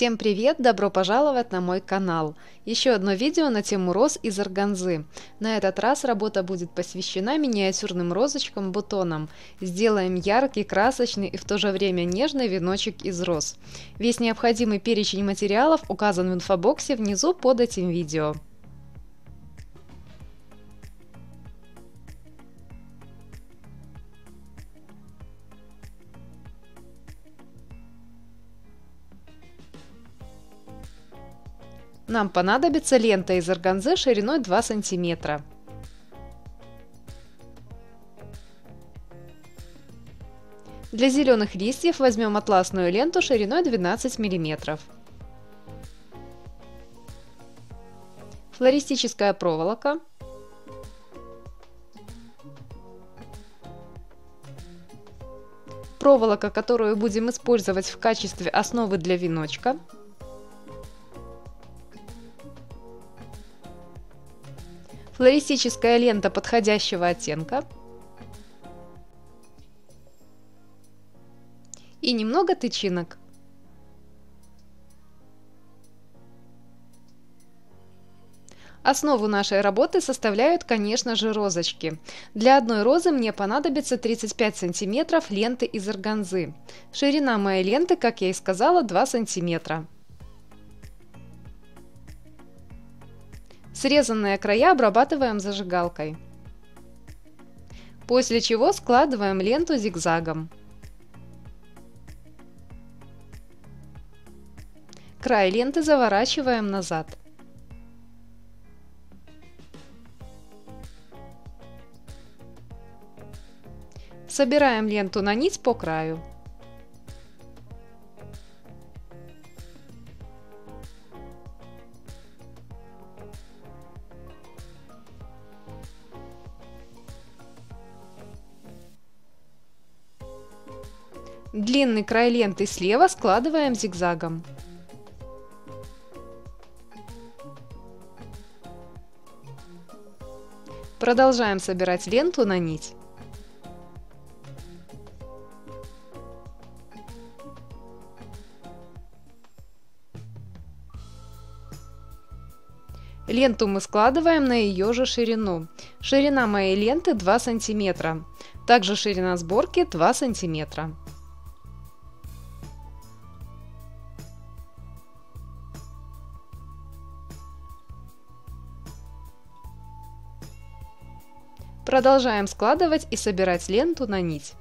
Всем привет! Добро пожаловать на мой канал! Еще одно видео на тему роз из органзы. На этот раз работа будет посвящена миниатюрным розочкам-бутонам. Сделаем яркий, красочный и в то же время нежный веночек из роз. Весь необходимый перечень материалов указан в инфобоксе внизу под этим видео. Нам понадобится лента из органзы шириной 2 см. Для зеленых листьев возьмем атласную ленту шириной 12 мм. Флористическая проволока. Проволока, которую будем использовать в качестве основы для веночка. Флористическая лента подходящего оттенка и немного тычинок. Основу нашей работы составляют, конечно же, розочки. Для одной розы мне понадобится 35 см ленты из органзы. Ширина моей ленты, как я и сказала, 2 см. Срезанные края обрабатываем зажигалкой. После чего складываем ленту зигзагом. Край ленты заворачиваем назад. Собираем ленту на нить по краю. Длинный край ленты слева складываем зигзагом. Продолжаем собирать ленту на нить. Ленту мы складываем на ее же ширину. Ширина моей ленты 2 см. Также ширина сборки 2 см. Продолжаем складывать и собирать ленту на нить.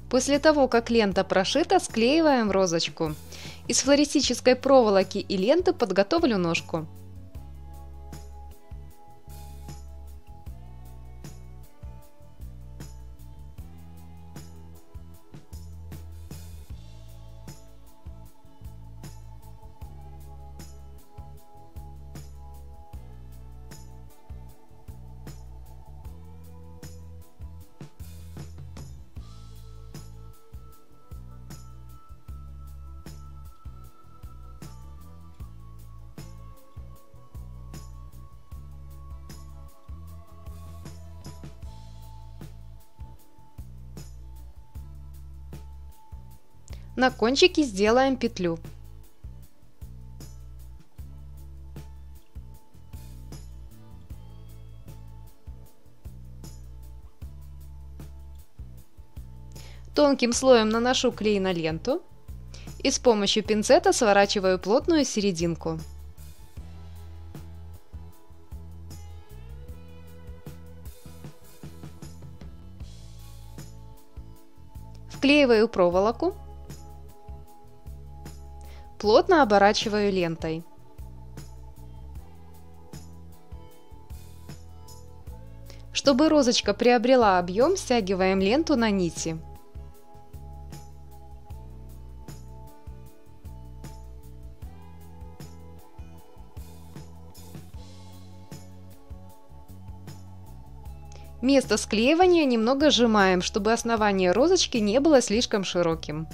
После того, как лента прошита, склеиваем розочку. Из флористической проволоки и ленты подготовлю ножку. На кончике сделаем петлю. Тонким слоем наношу клей на ленту и с помощью пинцета сворачиваю плотную серединку. Вклеиваю проволоку, плотно оборачиваю лентой. Чтобы розочка приобрела объем, стягиваем ленту на нити. Место склеивания немного сжимаем, чтобы основание розочки не было слишком широким.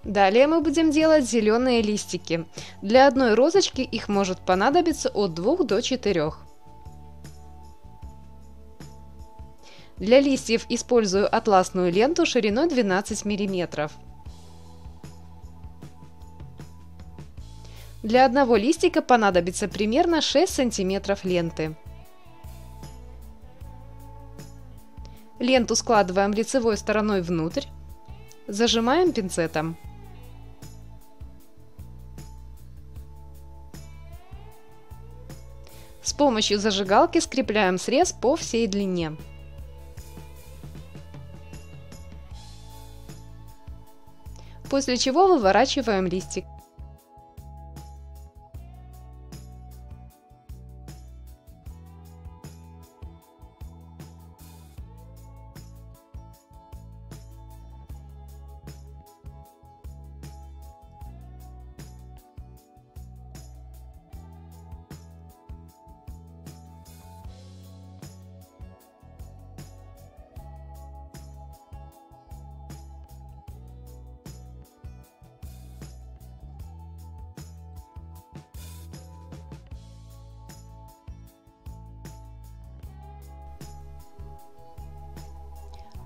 Далее мы будем делать зеленые листики. Для одной розочки их может понадобиться от 2 до 4. Для листьев использую атласную ленту шириной 12 мм. Для одного листика понадобится примерно 6 см ленты. Ленту складываем лицевой стороной внутрь, зажимаем пинцетом. С помощью зажигалки скрепляем срез по всей длине. После чего выворачиваем листик.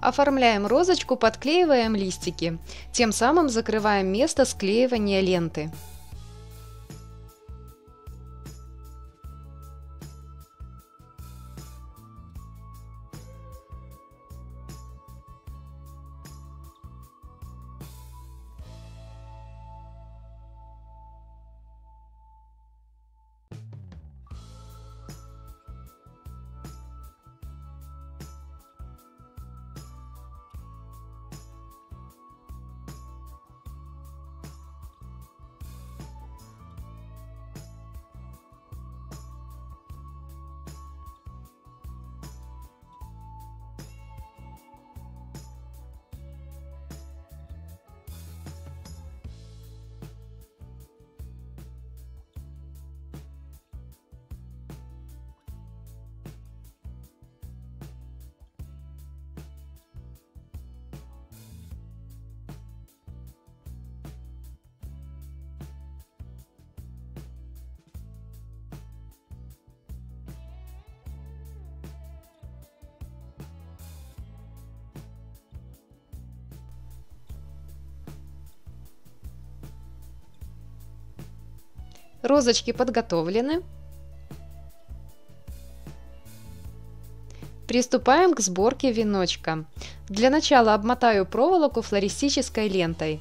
Оформляем розочку, подклеиваем листики, тем самым закрываем место склеивания ленты. Розочки подготовлены. Приступаем к сборке веночка. Для начала обмотаю проволоку флористической лентой.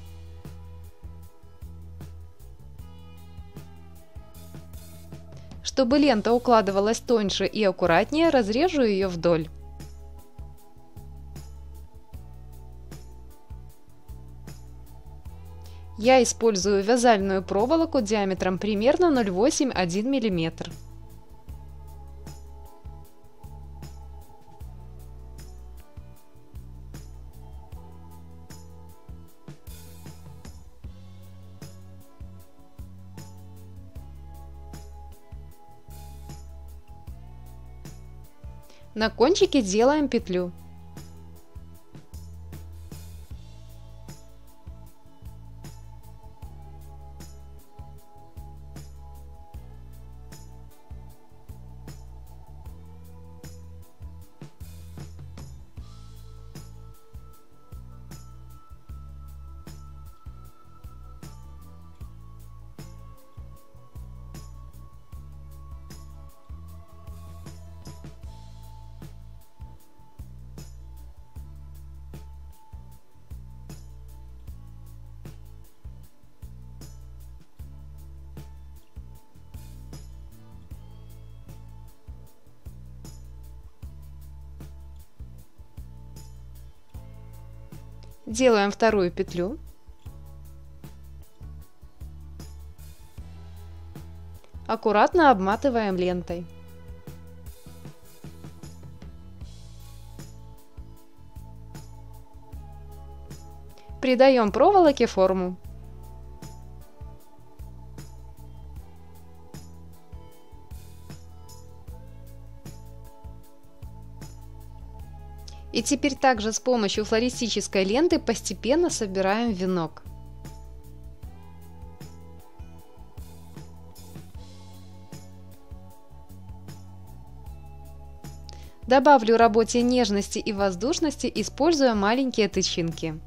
Чтобы лента укладывалась тоньше и аккуратнее, разрежу ее вдоль. Я использую вязальную проволоку диаметром примерно 0,8–1 мм. На кончике делаем петлю. Делаем вторую петлю. Аккуратно обматываем лентой. Придаем проволоке форму. И теперь также с помощью флористической ленты постепенно собираем венок. Добавлю работе нежности и воздушности, используя маленькие тычинки.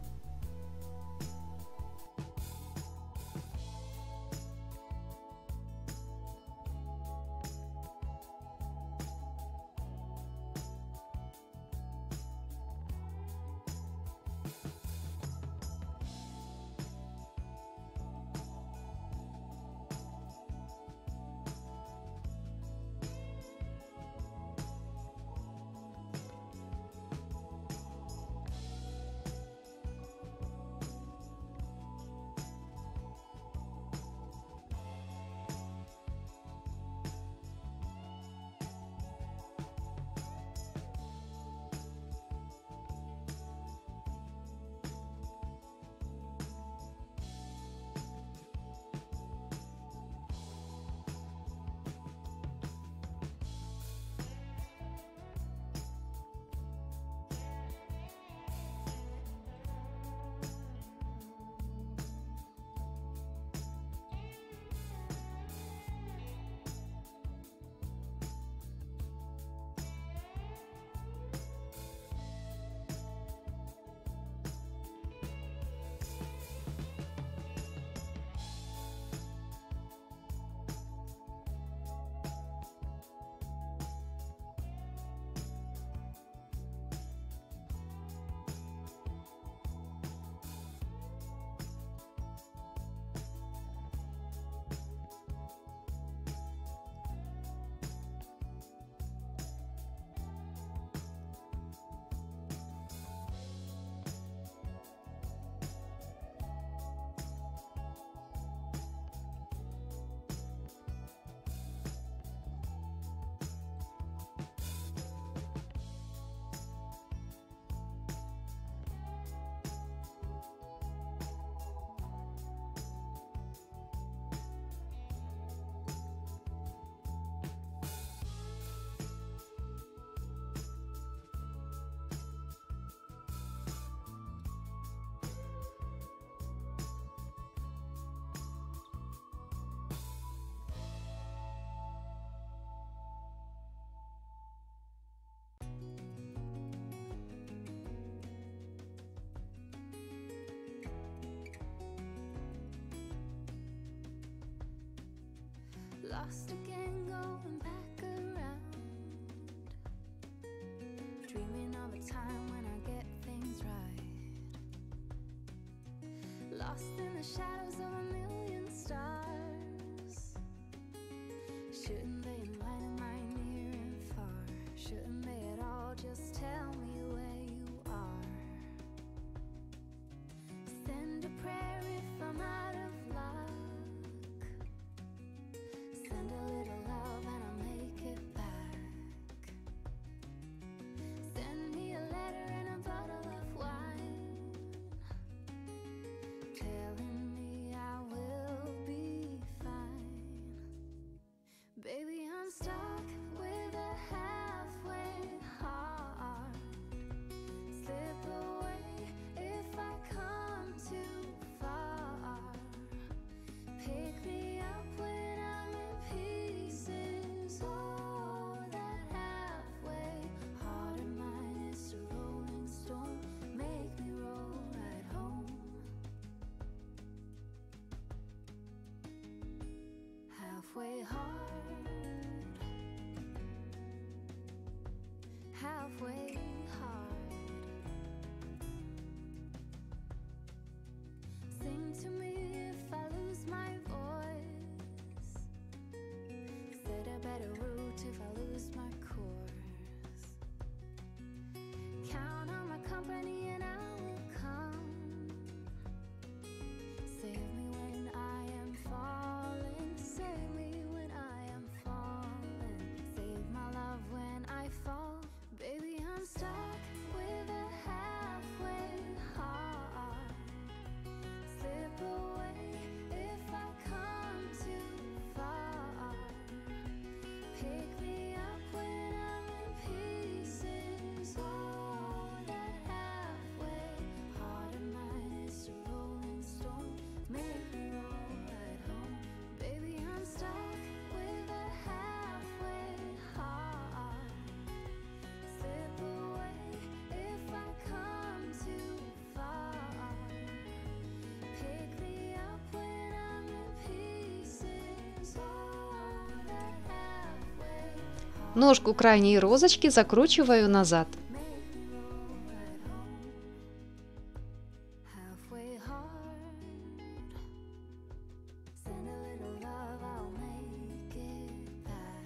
Lost again, going back around, dreaming of a time when I get things right. Lost in the shadows of a million stars. Shouldn't they enlighten my near and far? Shouldn't they at all just tell me where you are? Send a prayer if I'm out of luck. Send a little love and I'll make it back. Send me a letter and a bottle of wine, telling me I will be halfway hard. Sing to me if I lose my voice. Set a better route if I lose my course. Count on my company and I will come. Save me when I am falling. Save me when I am falling. Save my love when I fall. Baby, I'm stuck with a halfway heart. Slip away if I come too far. Pick me up when I'm in pieces. Oh, that halfway heart of mine is a rolling stone. Make me roll right home. Baby, I'm stuck with a halfway heart. Slip away if I come too far. Pick me up when I'm in pieces. Oh, that halfway heart. Ножку крайней розочки закручиваю назад. Make me roll right home. Halfway hard. Send a little love, I'll make it back.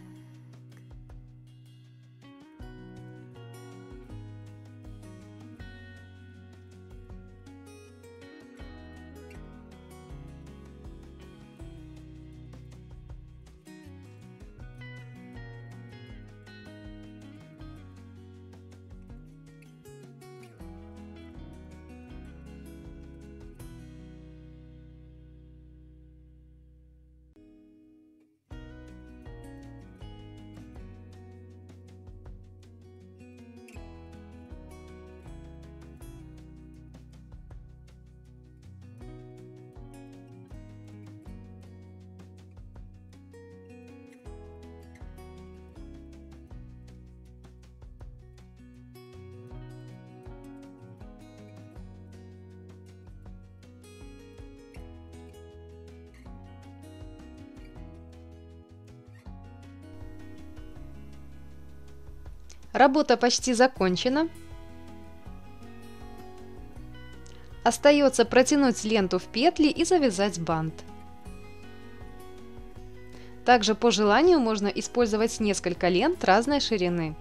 Работа почти закончена. Остается протянуть ленту в петли и завязать бант. Также по желанию можно использовать несколько лент разной ширины.